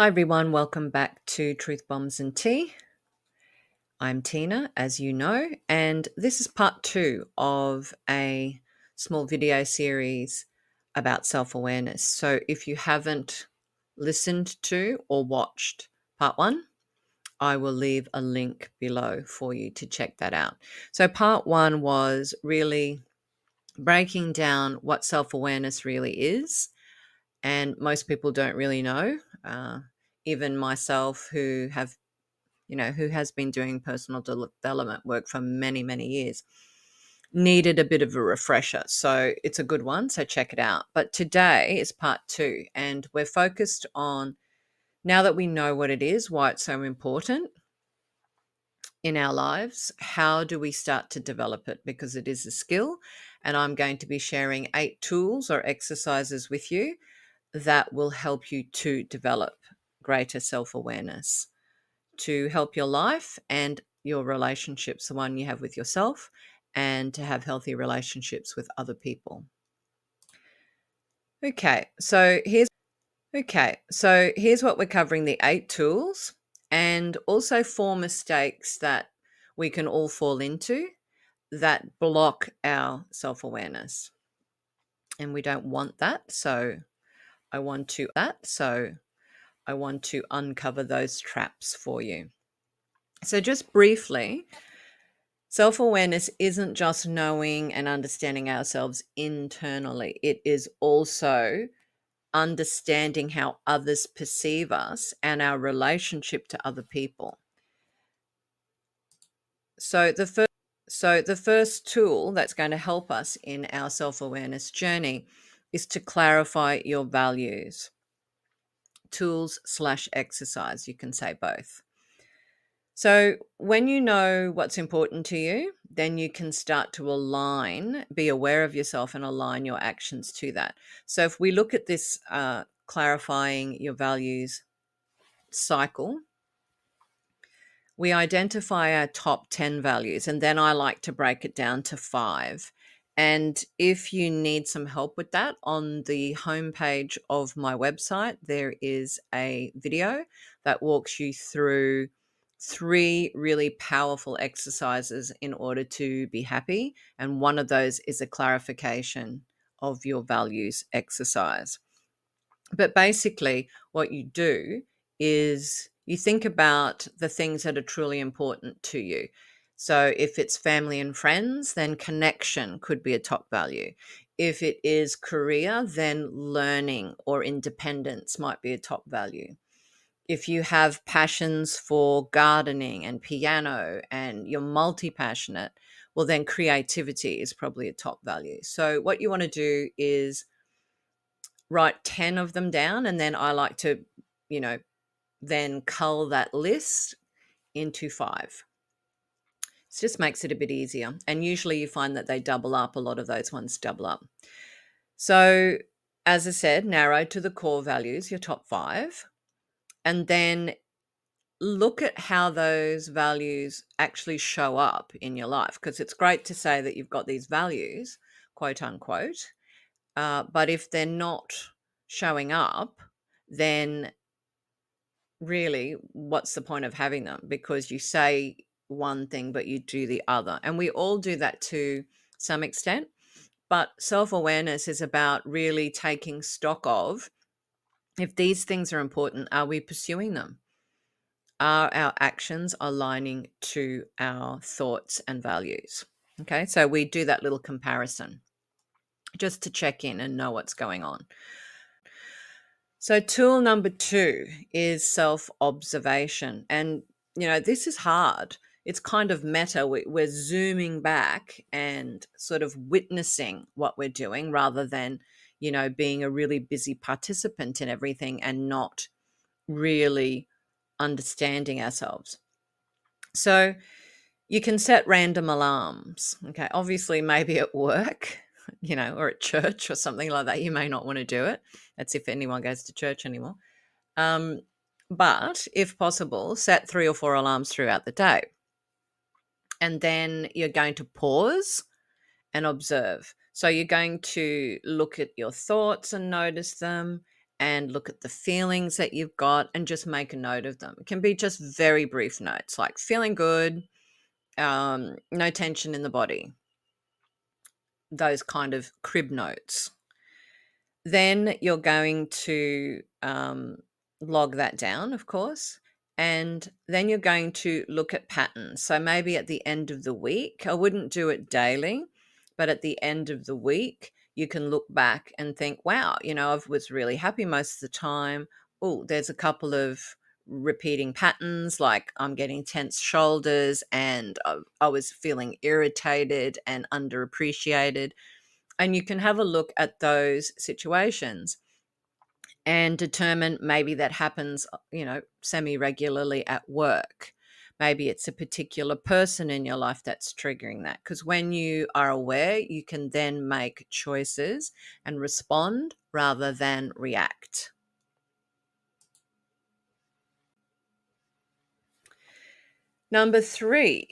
Hi everyone, welcome back to Truth Bombs and Tea. I'm Tina, as you know, and this is part 2 of a small video series about self-awareness. So if you haven't listened to or watched part 1, I will leave a link below for you to check that out. So part 1 was really breaking down what self-awareness really is, and most people don't really know. Even myself, who has been doing personal development work for many, many years, needed a bit of a refresher. So it's a good one. So check it out. But today is part 2, and we're focused on, now that we know what it is, why it's so important in our lives, how do we start to develop it? Because it is a skill, and I'm going to be sharing 8 tools or exercises with you that will help you to develop greater self-awareness, to help your life and your relationships, the one you have with yourself, and to have healthy relationships with other people. Okay, so here's what we're covering: the 8 tools, and also 4 mistakes that we can all fall into that block our self-awareness. And we don't want that. So I want to uncover those traps for you. So just briefly, self-awareness isn't just knowing and understanding ourselves internally. It is also understanding how others perceive us and our relationship to other people. So the first tool that's going to help us in our self-awareness journey is to clarify your values. Tools/exercise, you can say both. So when you know what's important to you, then you can start to be aware of yourself and align your actions to that. So if we look at this clarifying your values cycle, we identify our top 10 values, and then I like to break it down to 5. And if you need some help with that, on the homepage of my website, there is a video that walks you through 3 really powerful exercises in order to be happy. And one of those is a clarification of your values exercise. But basically, what you do is you think about the things that are truly important to you. So if it's family and friends, then connection could be a top value. If it is career, then learning or independence might be a top value. If you have passions for gardening and piano and you're multi-passionate, well, then creativity is probably a top value. So what you want to do is write 10 of them down, and then I like to, then cull that list into 5. It just makes it a bit easier. And usually you find that they double up. A lot of those ones double up. So as I said, narrow to the core values, your top 5, and then look at how those values actually show up in your life. Because it's great to say that you've got these values, quote unquote, but if they're not showing up, then really, what's the point of having them? Because you say one thing, but you do the other. And we all do that to some extent. But self-awareness is about really taking stock of, if these things are important, are we pursuing them? Are our actions aligning to our thoughts and values? Okay, so we do that little comparison just to check in and know what's going on. So tool number 2 is self-observation. And, this is hard. It's kind of meta. We're zooming back and sort of witnessing what we're doing rather than, being a really busy participant in everything and not really understanding ourselves. So you can set random alarms. Okay, obviously maybe at work, or at church or something like that. You may not want to do it. That's if anyone goes to church anymore. But if possible, set 3 or 4 alarms throughout the day. And then you're going to pause and observe. So you're going to look at your thoughts and notice them, and look at the feelings that you've got and just make a note of them. It can be just very brief notes like feeling good, no tension in the body, those kind of crib notes. Then you're going to log that down, of course, and then you're going to look at patterns. So maybe at the end of the week, I wouldn't do it daily, but at the end of the week, you can look back and think, wow, I was really happy most of the time. Oh, there's a couple of repeating patterns, like I'm getting tense shoulders and I was feeling irritated and underappreciated. And you can have a look at those situations and determine maybe that happens, semi regularly at work. Maybe it's a particular person in your life that's triggering that. Because when you are aware, you can then make choices and respond rather than react. Number 3,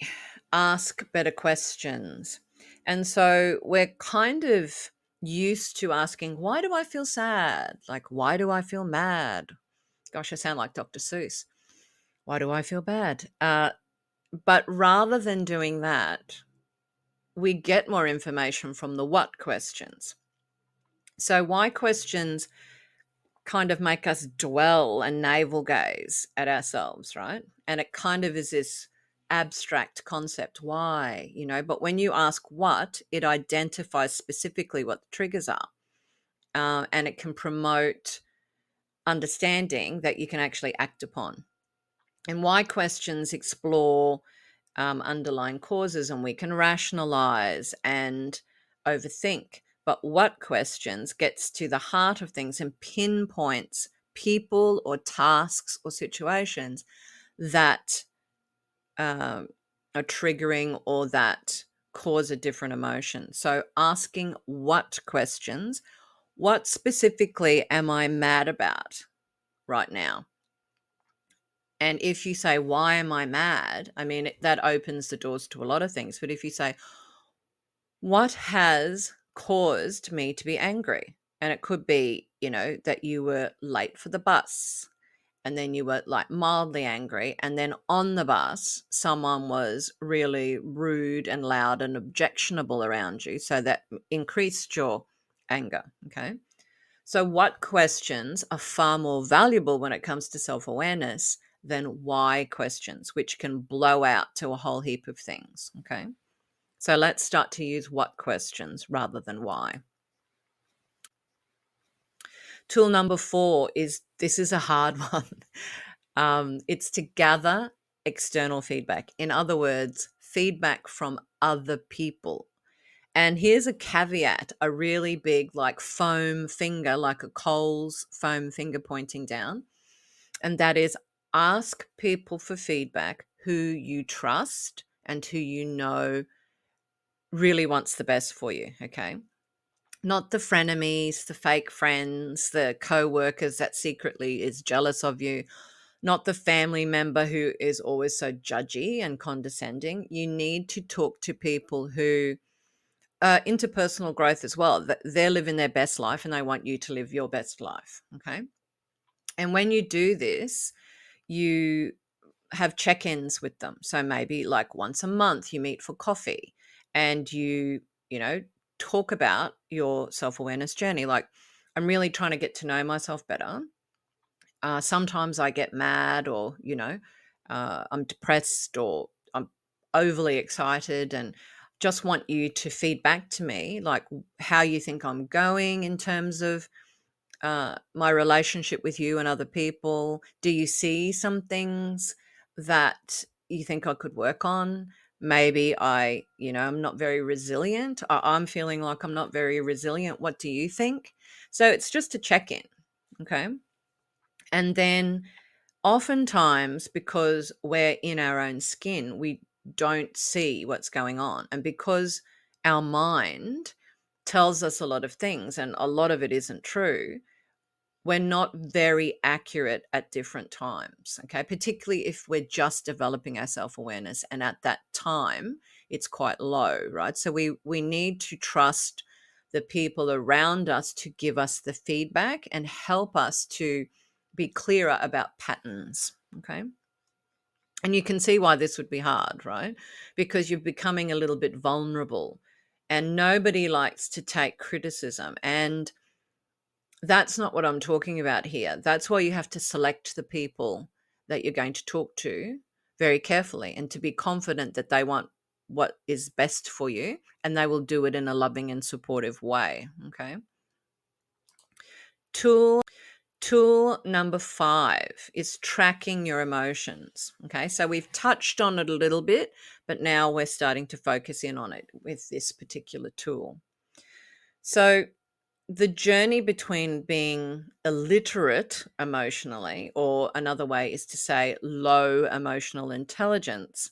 ask better questions. And so we're kind of used to asking, why do I feel sad? Like, why do I feel mad? Gosh, I sound like Dr. Seuss. Why do I feel bad? But rather than doing that, we get more information from the what questions. So why questions kind of make us dwell and navel gaze at ourselves, right? And it kind of is this abstract concept, why, but when you ask what, it identifies specifically what the triggers are. And it can promote understanding that you can actually act upon. And why questions explore underlying causes, and we can rationalize and overthink. But what questions gets to the heart of things and pinpoints people or tasks or situations that are triggering or that cause a different emotion. So asking what questions, what specifically am I mad about right now? And if you say, why am I mad? I mean, that opens the doors to a lot of things. But if you say, what has caused me to be angry? And it could be, that you were late for the bus and then you were like mildly angry. And then on the bus, someone was really rude and loud and objectionable around you. So that increased your anger. Okay. So, what questions are far more valuable when it comes to self awareness than why questions, which can blow out to a whole heap of things? Okay. So, let's start to use what questions rather than why. Tool number 4 is, this is a hard one. It's to gather external feedback. In other words, feedback from other people. And here's a caveat, a really big like foam finger, like a Coles foam finger pointing down. And that is, ask people for feedback who you trust and who you know really wants the best for you. Okay. Not the frenemies, the fake friends, the co-workers that secretly is jealous of you, not the family member who is always so judgy and condescending. You need to talk to people who interpersonal growth as well. They're living their best life and they want you to live your best life. Okay. And when you do this, you have check-ins with them. So maybe like once a month you meet for coffee and you talk about your self-awareness journey. Like, I'm really trying to get to know myself better. Sometimes I get mad or, I'm depressed or I'm overly excited, and just want you to feed back to me like how you think I'm going in terms of my relationship with you and other people. Do you see some things that you think I could work on? Maybe I'm not very resilient. I'm feeling like I'm not very resilient. What do you think? So it's just a check in. Okay. And then oftentimes, because we're in our own skin, we don't see what's going on. And because our mind tells us a lot of things and a lot of it isn't true, we're not very accurate at different times. Okay. Particularly if we're just developing our self awareness and at that time it's quite low, right? So we need to trust the people around us to give us the feedback and help us to be clearer about patterns. Okay. And you can see why this would be hard, right? Because you're becoming a little bit vulnerable and nobody likes to take criticism. And that's not what I'm talking about here. That's why you have to select the people that you're going to talk to very carefully and to be confident that they want what is best for you and they will do it in a loving and supportive way. Okay. Tool number 5 is tracking your emotions. Okay, so we've touched on it a little bit, but now we're starting to focus in on it with this particular tool. So, the journey between being illiterate emotionally, or another way is to say low emotional intelligence,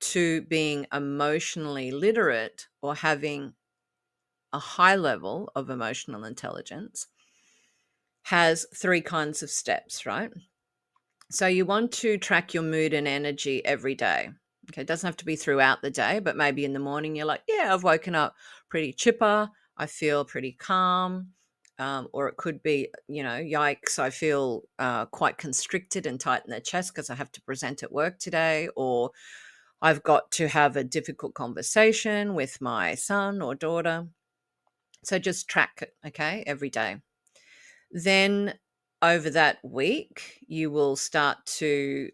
to being emotionally literate or having a high level of emotional intelligence has 3 kinds of steps, right? So you want to track your mood and energy every day. Okay, it doesn't have to be throughout the day, but maybe in the morning you're like, yeah, I've woken up pretty chipper. I feel pretty calm. Or it could be, yikes, I feel quite constricted and tight in the chest because I have to present at work today. Or I've got to have a difficult conversation with my son or daughter. So just track it, okay, every day. Then over that week, you will start to,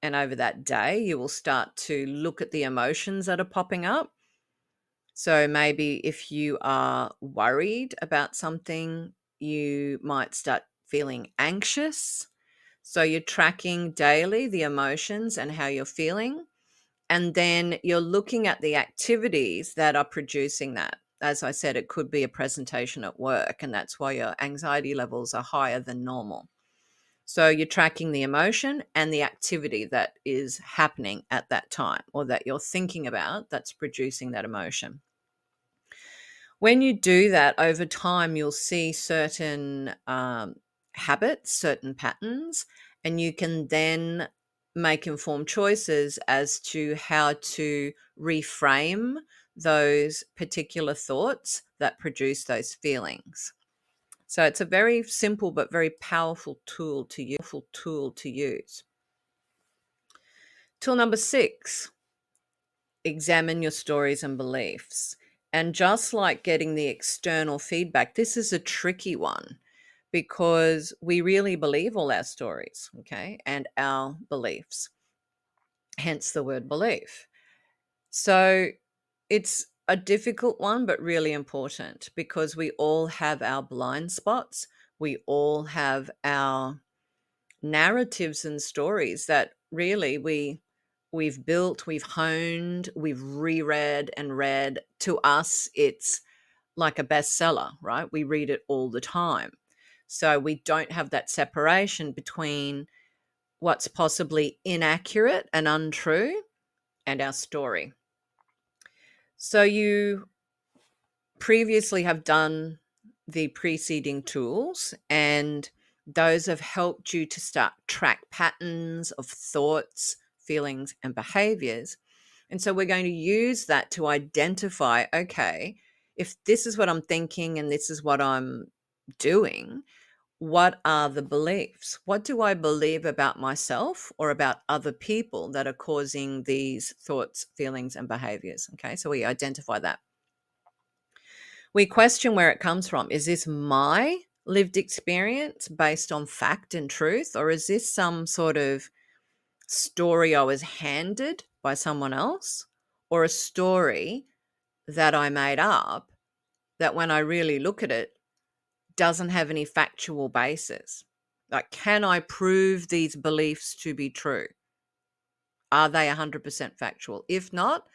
and over that day, you will start to look at the emotions that are popping up. So maybe if you are worried about something, you might start feeling anxious. So you're tracking daily the emotions and how you're feeling. And then you're looking at the activities that are producing that. As I said, it could be a presentation at work, and that's why your anxiety levels are higher than normal. So you're tracking the emotion and the activity that is happening at that time or that you're thinking about that's producing that emotion. When you do that over time, you'll see certain habits, certain patterns, and you can then make informed choices as to how to reframe those particular thoughts that produce those feelings. So it's a very simple but very powerful tool to use. Tool number 6, examine your stories and beliefs. And just like getting the external feedback, this is a tricky one because we really believe all our stories, okay, and our beliefs, hence the word belief. So it's a difficult one, but really important because we all have our blind spots. We all have our narratives and stories that really we've built, we've honed, we've reread and read. To us, it's like a bestseller, right? We read it all the time. So we don't have that separation between what's possibly inaccurate and untrue and our story. So you previously have done the preceding tools, and those have helped you to start track patterns of thoughts, feelings, and behaviors. And so we're going to use that to identify, okay, if this is what I'm thinking and this is what I'm doing, what are the beliefs? What do I believe about myself or about other people that are causing these thoughts, feelings, and behaviors? Okay, so we identify that. We question where it comes from. Is this my lived experience based on fact and truth, or is this some sort of story I was handed by someone else, or a story that I made up that when I really look at it doesn't have any factual basis? Like, can I prove these beliefs to be true? Are they 100% factual? If not,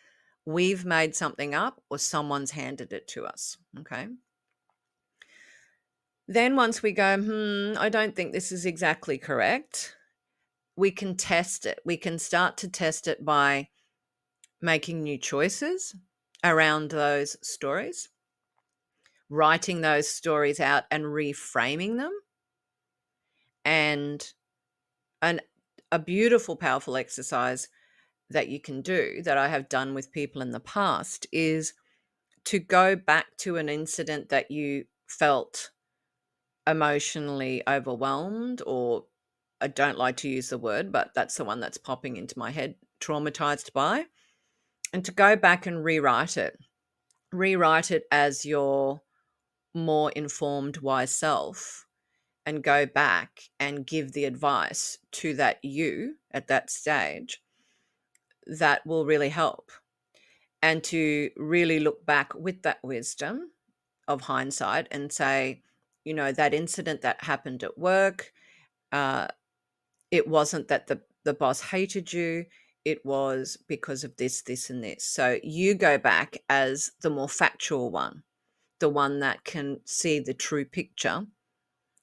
we've made something up or someone's handed it to us. Okay. Then once we go, I don't think this is exactly correct, we can test it. We can start to test it by making new choices around those stories, writing those stories out and reframing them. And a beautiful, powerful exercise that you can do that I have done with people in the past is to go back to an incident that you felt emotionally overwhelmed, or I don't like to use the word, but that's the one that's popping into my head, traumatized by, and to go back and rewrite it. Rewrite it as your more informed, wise self, and go back and give the advice to that you at that stage that will really help. And to really look back with that wisdom of hindsight and say, that incident that happened at work, uh, it wasn't that the boss hated you. It was because of this, this, and this. So you go back as the more factual one, the one that can see the true picture,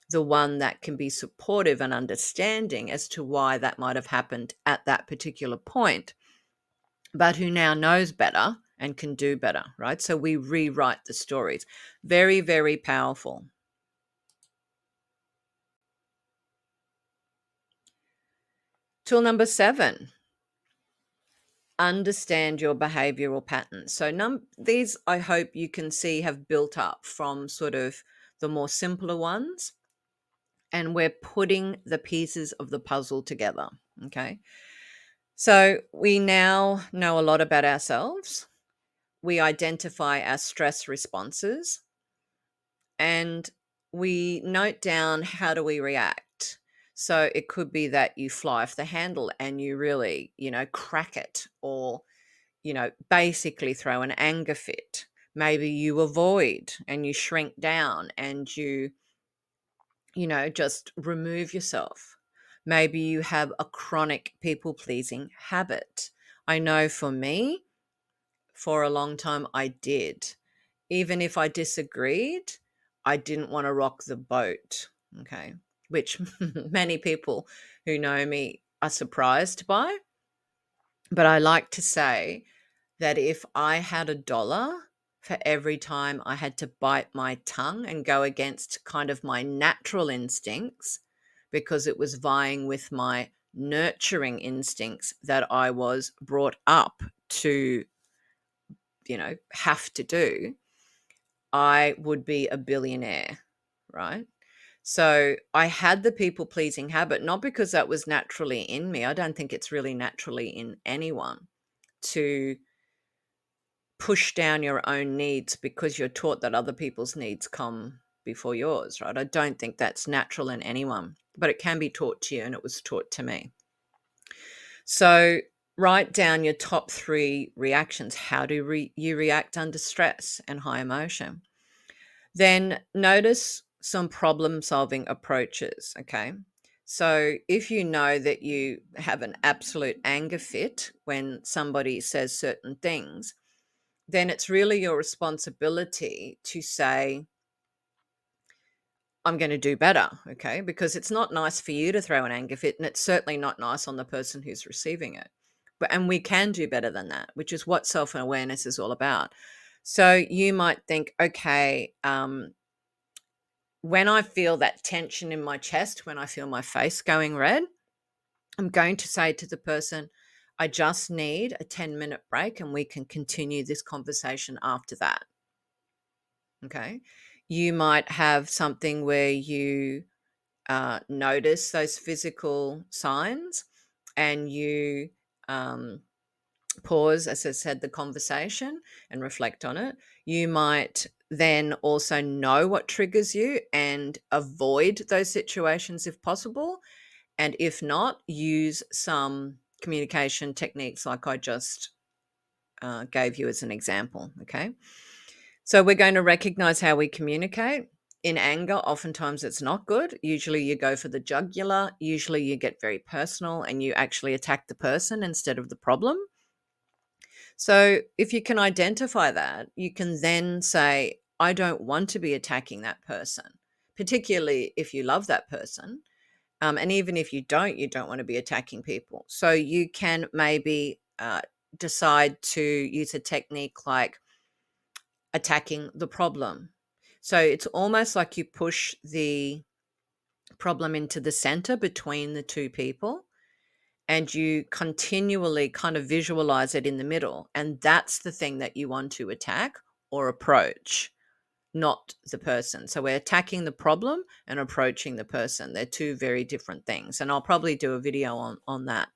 the one that can be supportive and understanding as to why that might have happened at that particular point, but who now knows better and can do better, right? So we rewrite the stories. Very, very powerful. Tool number 7, understand your behavioral patterns. So these, I hope you can see, have built up from sort of the more simpler ones, and we're putting the pieces of the puzzle together, okay? So we now know a lot about ourselves. We identify our stress responses, and we note down how do we react. So it could be that you fly off the handle and you really, crack it, or, basically throw an anger fit. Maybe you avoid and you shrink down and you just remove yourself. Maybe you have a chronic people pleasing habit. I know for me, for a long time, I did. Even if I disagreed, I didn't want to rock the boat. Okay. Which many people who know me are surprised by. But I like to say that if I had $1 for every time I had to bite my tongue and go against kind of my natural instincts, because it was vying with my nurturing instincts that I was brought up to, have to do, I would be a billionaire, right? So I had the people pleasing habit, not because that was naturally in me. I don't think it's really naturally in anyone to push down your own needs because you're taught that other people's needs come before yours, right? I don't think that's natural in anyone, but it can be taught to you, and it was taught to me. So write down your top 3 reactions. How do you react under stress and high emotion? Then notice some problem-solving approaches, okay? So if you know that you have an absolute anger fit when somebody says certain things, then it's really your responsibility to say, I'm going to do better, okay? Because it's not nice for you to throw an anger fit, and it's certainly not nice on the person who's receiving it. And we can do better than that, which is what self-awareness is all about. So you might think, okay, when I feel that tension in my chest, when I feel my face going red, I'm going to say to the person, I just need a 10-minute break and we can continue this conversation after that. Okay. You might have something where you notice those physical signs, and you pause, as I said, the conversation and reflect on it. You might then also know what triggers you and avoid those situations if possible. And if not, use some communication techniques like I just gave you as an example. Okay. So we're going to recognize how we communicate. In anger, oftentimes it's not good. Usually you go for the jugular. Usually you get very personal and you actually attack the person instead of the problem. So if you can identify that, you can then say, I don't want to be attacking that person, particularly if you love that person. And even if you don't want to be attacking people. So you can maybe decide to use a technique like attacking the problem. So it's almost like you push the problem into the center between the two people, and you continually kind of visualize it in the middle. And that's the thing that you want to attack or approach, not the person. So we're attacking the problem and approaching the person. They're two very different things. And I'll probably do a video on that.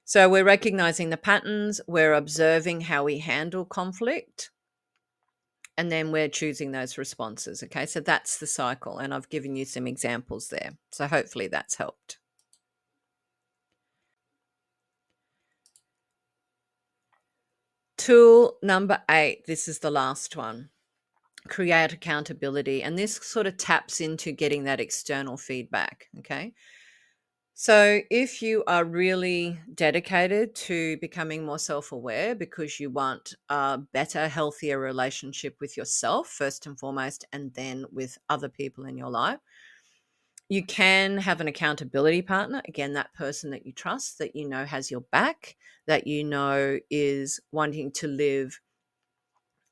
So we're recognizing the patterns, we're observing how we handle conflict, and then we're choosing those responses. Okay, so that's the cycle. And I've given you some examples there. So hopefully that's helped. Tool number 8, this is the last one. Create accountability. And this sort of taps into getting that external feedback. Okay. So if you are really dedicated to becoming more self-aware because you want a better, healthier relationship with yourself, first and foremost, and then with other people in your life, you can have an accountability partner. Again, that person that you trust, that you know has your back, that you know is wanting to live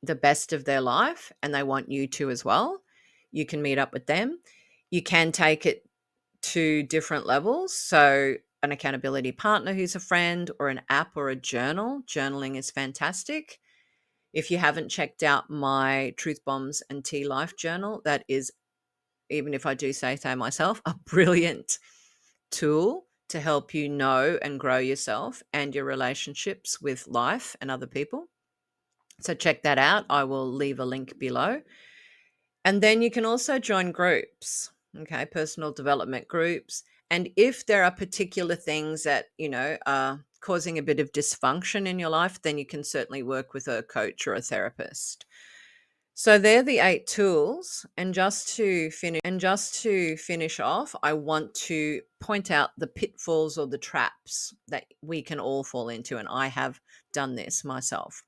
the best of their life, and they want you to as well. You can meet up with them. You can take it to different levels. So an accountability partner who's a friend, or an app, or a journal. Journaling is fantastic. If you haven't checked out my Truthbombs&Tea Life Journal, that is, even if I do say so myself, a brilliant tool to help you know and grow yourself and your relationships with life and other people. So check that out. I will leave a link below. And then you can also join groups, okay, personal development groups. And if there are particular things that, are causing a bit of dysfunction in your life, then you can certainly work with a coach or a therapist. So they're the 8 tools. And just to finish off, I want to point out the pitfalls or the traps that we can all fall into. And I have done this myself.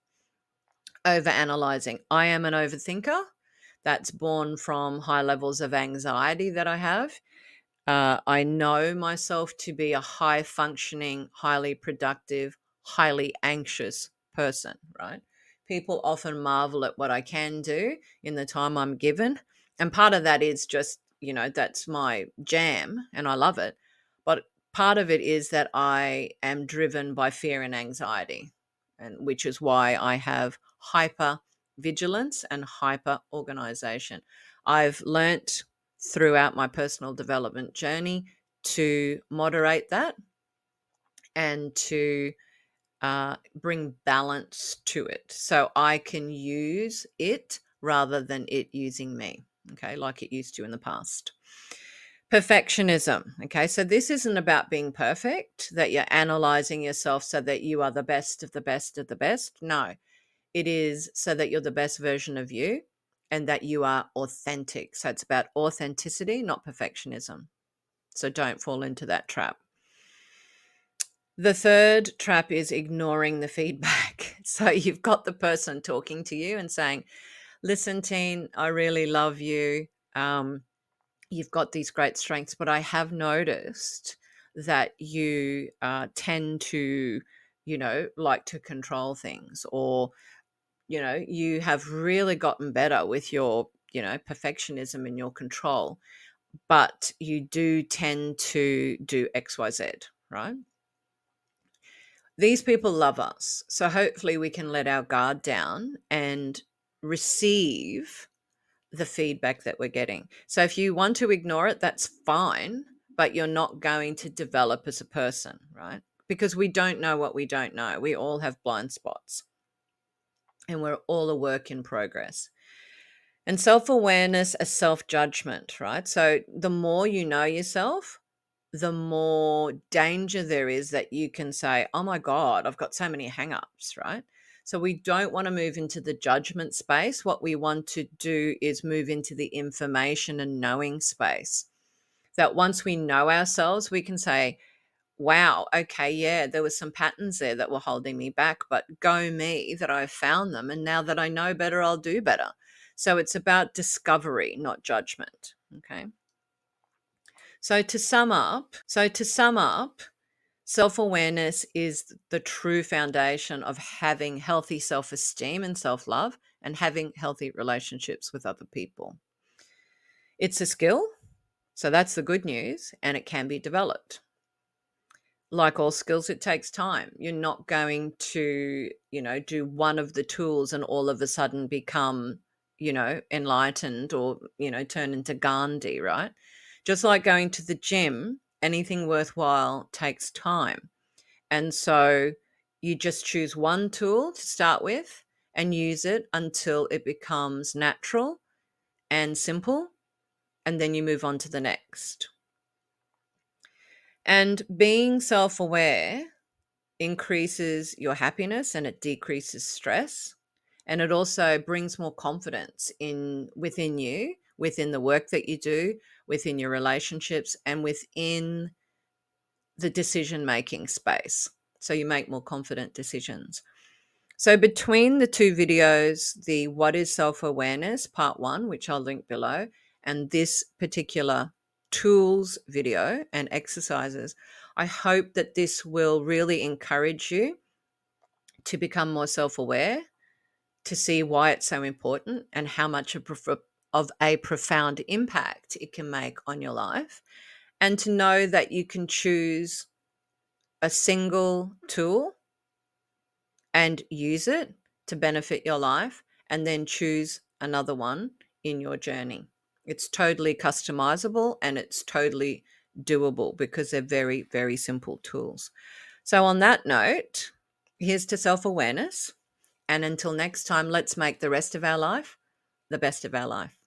Overanalyzing. I am an overthinker. That's born from high levels of anxiety that I have. I know myself to be a high functioning, highly productive, highly anxious person, right? People often marvel at what I can do in the time I'm given. And part of that is just, that's my jam and I love it. But part of it is that I am driven by fear and anxiety, and which is why I have hyper vigilance and hyper organization. I've learnt throughout my personal development journey to moderate that and to bring balance to it, so I can use it rather than it using me, okay, like it used to in the past. Perfectionism. Okay, so this isn't about being perfect, that you're analyzing yourself so that you are the best of the best of the best. No, it is so that you're the best version of you and that you are authentic. So it's about authenticity, not perfectionism. So don't fall into that trap. The third trap is ignoring the feedback. So you've got the person talking to you and saying, listen, teen, I really love you. You've got these great strengths, but I have noticed that you tend to, like to control things, or, you have really gotten better with your, perfectionism and your control, but you do tend to do XYZ, right? These people love us. So hopefully we can let our guard down and receive the feedback that we're getting. So if you want to ignore it, that's fine, but you're not going to develop as a person, right? Because we don't know what we don't know. We all have blind spots and we're all a work in progress. And self-awareness as self-judgment, right? So the more you know yourself, the more danger there is that you can say, oh my God, I've got so many hang-ups, right? So we don't want to move into the judgment space. What we want to do is move into the information and knowing space. That once we know ourselves, we can say, wow, okay, yeah, there were some patterns there that were holding me back, but go me that I've found them. And now that I know better, I'll do better. So it's about discovery, not judgment. Okay. So to sum up, self-awareness is the true foundation of having healthy self-esteem and self-love and having healthy relationships with other people. It's a skill, so that's the good news, and it can be developed. like all skills, it takes time. You're not going to, do one of the tools and all of a sudden become, enlightened or, turn into Gandhi, right? Just like going to the gym, anything worthwhile takes time. And so you just choose one tool to start with and use it until it becomes natural and simple. And then you move on to the next. And being self aware increases your happiness and it decreases stress. And it also brings more confidence within you, within the work that you do, within your relationships, and within the decision making space. So you make more confident decisions. So between the two videos, the What is Self-Awareness Part 1, which I'll link below, and this particular tools video and exercises, I hope that this will really encourage you to become more self-aware, to see why it's so important and how much of a profound impact it can make on your life, and to know that you can choose a single tool and use it to benefit your life, and then choose another one in your journey. It's totally customizable and it's totally doable because they're very, very simple tools. So, on that note, here's to self awareness. And until next time, let's make the rest of our life the best of our life.